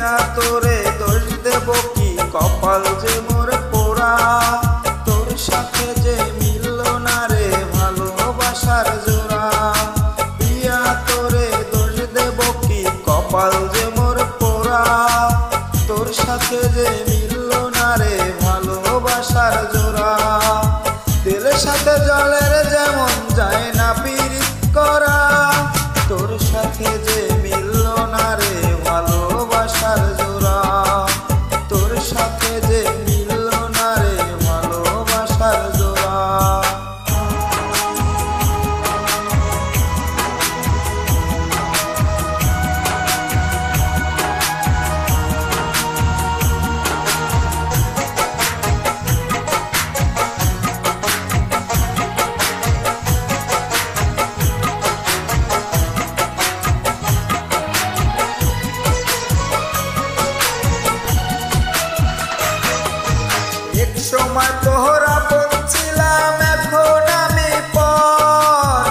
পিয়া তোরে দোষ দেব কি, কপাল যে মোর পোড়া। তোর সাথে যে মিলল না রে ভালোবাসার জোড়া। পিয়া তোরে দোষ দেব কি, কপাল যে মোর পোড়া। তোর সাথে যে মিলল না রে ভালোবাসার জোড়া। তেলের সাথে জলের যেমন যায় না পিরিত করা। তোর সাথে যে মিলল না রে ভালোবাসার জোড়া। তোর সাথে যে মিলল না রে ভালোবাসার জোড়া। এক সময় তোহরা বলছিলাম, এখন আমি পর।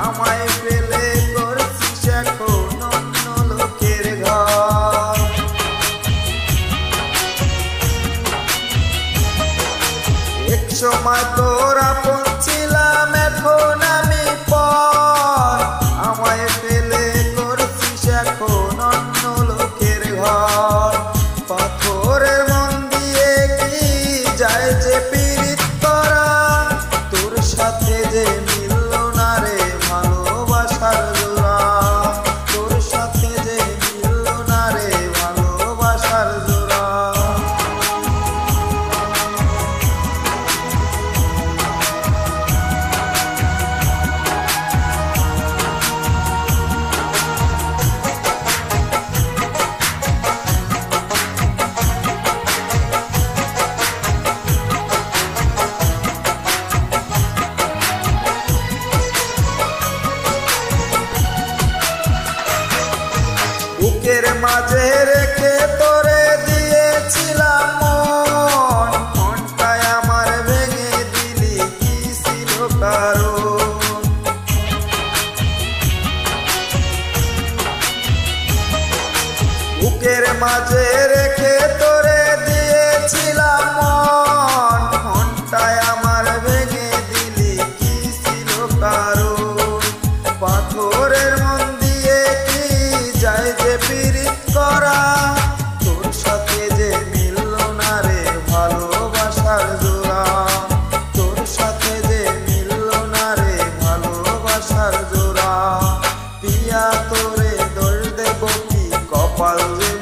আমায় ফেলে করছিস এখন অন্য লোকের ঘর। এক সময় তোরা বলছিলাম, এখন আমি পর। আমায় ফেলে করছিস এখন অন্য লোকের ঘর। পাথরের মন দিয়ে কি যায় যে পিরিত করা। তোর সাথে যে মিলল না রে ভালোবাসার জোড়া। তোর সাথে যে মিলল না রে ভালোবাসার জোড়া। বুকের মাঝে রেখে তোরে দিয়েছিলাম মন। মনটায় আমার ভেঙে দিলি কি ছিল কারণ। বুকের মাঝে রেখে তোরে দিয়েছিলাম মন। মনটায় আমার ভেঙে দিলি কি ছিল কারণ। পাথরের মন দিয়ে কি যায় যে পিরিত করা। তোর সাথে যে মিলল না রে ভালোবাসার জোড়া। তোর সাথে যে মিলল না রে ভালোবাসার জোড়া। পিয়া তোরে দোষ দেব কি, কপাল যে